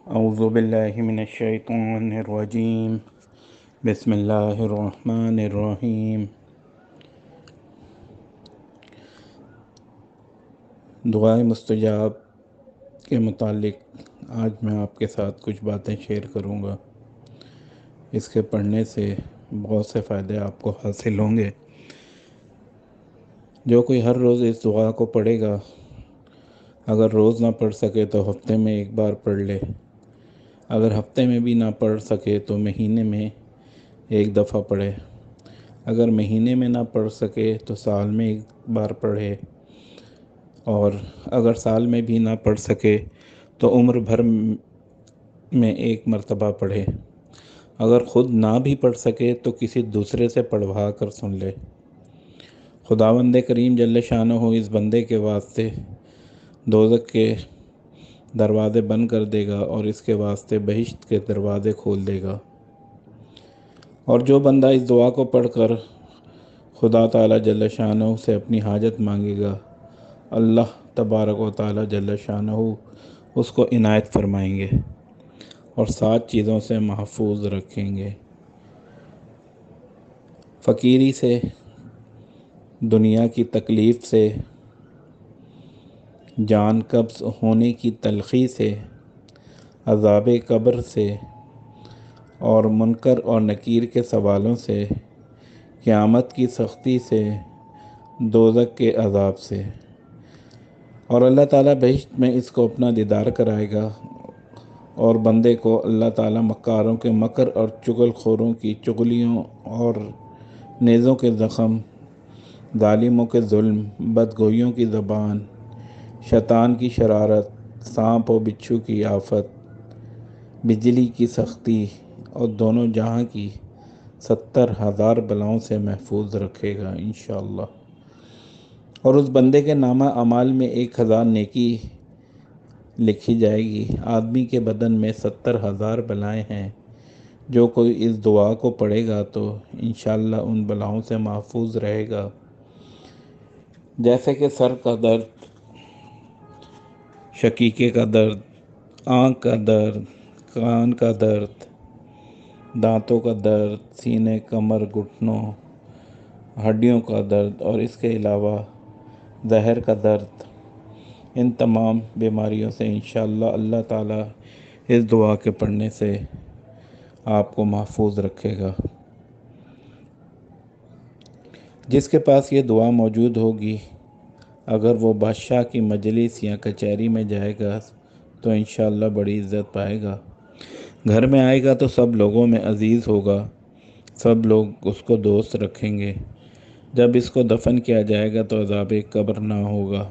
اعوذ باللہ من الشیطان الرجیم بسم اللہ الرحمن الرحیم۔ دعائے مستجاب کے متعلق آج میں آپ کے ساتھ کچھ باتیں شیئر کروں گا۔ اس کے پڑھنے سے بہت سے فائدے آپ کو حاصل ہوں گے۔ جو کوئی ہر روز اس دعا کو پڑھے گا، اگر روز نہ پڑھ سکے تو ہفتے میں ایک بار پڑھ لے، اگر ہفتے میں بھی نہ پڑھ سکے تو مہینے میں ایک دفعہ پڑھے، اگر مہینے میں نہ پڑھ سکے تو سال میں ایک بار پڑھے، اور اگر سال میں بھی نہ پڑھ سکے تو عمر بھر میں ایک مرتبہ پڑھے۔ اگر خود نہ بھی پڑھ سکے تو کسی دوسرے سے پڑھوا کر سن لے۔ خداوند کریم جل شانہ اس بندے کے واسطے دوزخ کے دروازے بند کر دے گا اور اس کے واسطے بہشت کے دروازے کھول دے گا۔ اور جو بندہ اس دعا کو پڑھ کر خدا تعالیٰ جل شانہ سے اپنی حاجت مانگے گا، اللہ تبارک و تعالیٰ جل شانہ اس کو عنایت فرمائیں گے اور 7 چیزوں سے محفوظ رکھیں گے: فقیری سے، دنیا کی تکلیف سے، جان قبض ہونے کی تلخی سے، عذاب قبر سے، اور منکر اور نکیر کے سوالوں سے، قیامت کی سختی سے، دوزخ کے عذاب سے۔ اور اللہ تعالیٰ بہشت میں اس کو اپنا دیدار کرائے گا، اور بندے کو اللہ تعالیٰ مکاروں کے مکر اور چغل خوروں کی چغلیوں اور نیزوں کے زخم، ظالموں کے ظلم، بدگوئیوں کی زبان، شیطان کی شرارت، سانپ و بچھو کی آفت، بجلی کی سختی اور دونوں جہاں کی 70,000 بلاؤں سے محفوظ رکھے گا انشاءاللہ۔ اور اس بندے کے نامہ اعمال میں 1,000 نیکی لکھی جائے گی۔ آدمی کے بدن میں 70,000 بلائیں ہیں، جو کوئی اس دعا کو پڑھے گا تو انشاءاللہ ان بلاؤں سے محفوظ رہے گا، جیسے کہ سر کا درد، شقیقے کا درد، آنکھ کا درد، کان کا درد، دانتوں کا درد، سینے، کمر، گھٹنوں، ہڈیوں کا درد، اور اس کے علاوہ زہر کا درد۔ ان تمام بیماریوں سے انشاءاللہ اللہ تعالیٰ اس دعا کے پڑھنے سے آپ کو محفوظ رکھے گا۔ جس کے پاس یہ دعا موجود ہوگی، اگر وہ بادشاہ کی مجلس یا کچہری میں جائے گا تو انشاءاللہ بڑی عزت پائے گا۔ گھر میں آئے گا تو سب لوگوں میں عزیز ہوگا، سب لوگ اس کو دوست رکھیں گے۔ جب اس کو دفن کیا جائے گا تو عذاب قبر نہ ہوگا،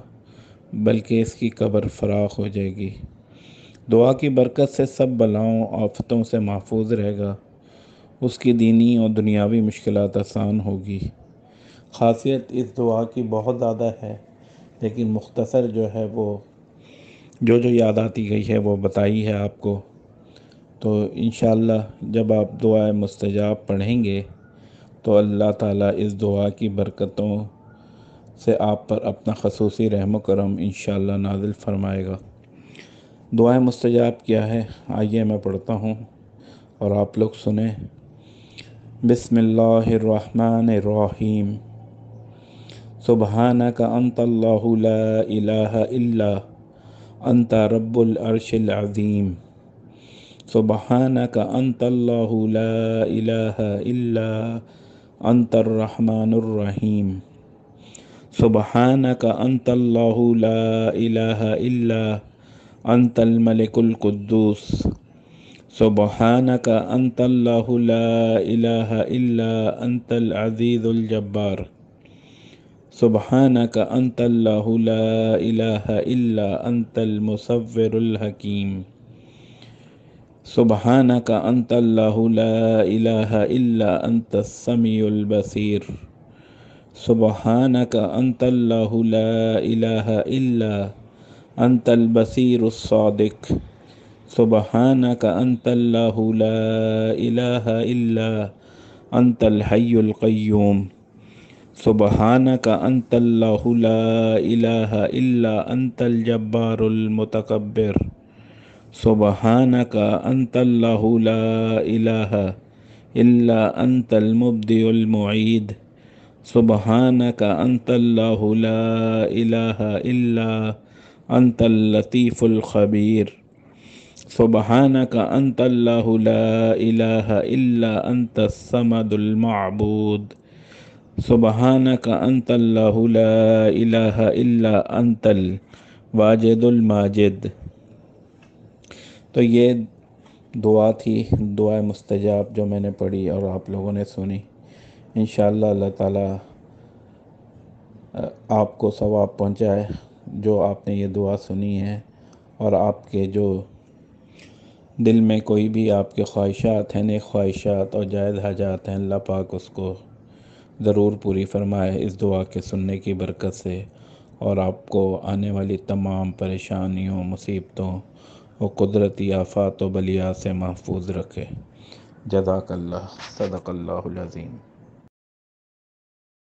بلکہ اس کی قبر فراخ ہو جائے گی۔ دعا کی برکت سے سب بلاؤں آفتوں سے محفوظ رہے گا، اس کی دینی اور دنیاوی مشکلات آسان ہوگی۔ خاصیت اس دعا کی بہت زیادہ ہے، لیکن مختصر جو ہے وہ جو یاد آتی گئی ہے وہ بتائی ہے آپ کو۔ تو انشاءاللہ جب آپ دعائے مستجاب پڑھیں گے تو اللہ تعالیٰ اس دعا کی برکتوں سے آپ پر اپنا خصوصی رحم و کرم انشاءاللہ نازل فرمائے گا۔ دعائے مستجاب کیا ہے؟ آئیے میں پڑھتا ہوں اور آپ لوگ سنیں۔ بسم اللہ الرحمن الرحیم۔ سبحانک انت اللہ لا الہ الا انت رب العرش العظیم۔ سبحانک انت اللہ لا الہ الا انت الرحمن الرحیم۔ سبحانک انت اللہ لا الہ الا انت الملک القدوس۔ سبحانک انت اللہ لا الہ الا انت العزیز الجبار۔ سبحانک انت اللہ لا الہ الا انت المصور الحکیم۔ سبحانک انت اللہ لا الہ الا انت السمیع البصیر۔ سبحانک انت اللہ لا الہ الا انت البصیر الصادق۔ سبحانک انت اللہ لا الہ الا انت الحی القیوم۔ سبحانک انت اللہ لا الہ الا انت الجبار المتکبر۔ سبحانک انت اللہ لا الہ الا انت المبدع المعید سبحانک انت اللہ لا الہ الا انت اللطیف الخبیر سبحانک انت اللہ لا الہ الا انت الصمد المعبود سبحانک انت اللہ لا الہ الا انت الواجد الماجد۔ تو یہ دعا تھی، دعا مستجاب جو میں نے پڑھی اور آپ لوگوں نے سنی۔ انشاءاللہ اللہ تعالیٰ آپ کو ثواب پہنچائے جو آپ نے یہ دعا سنی ہے، اور آپ کے جو دل میں کوئی بھی آپ کے خواہشات ہیں، نیک خواہشات اور جائز حاجات ہیں، اللہ پاک اس کو ضرور پوری فرمائے اس دعا کے سننے کی برکت سے، اور آپ کو آنے والی تمام پریشانیوں، مصیبتوں اور قدرتی آفات و بلیات سے محفوظ رکھے۔ جزاک اللہ، صدق اللہ العظیم۔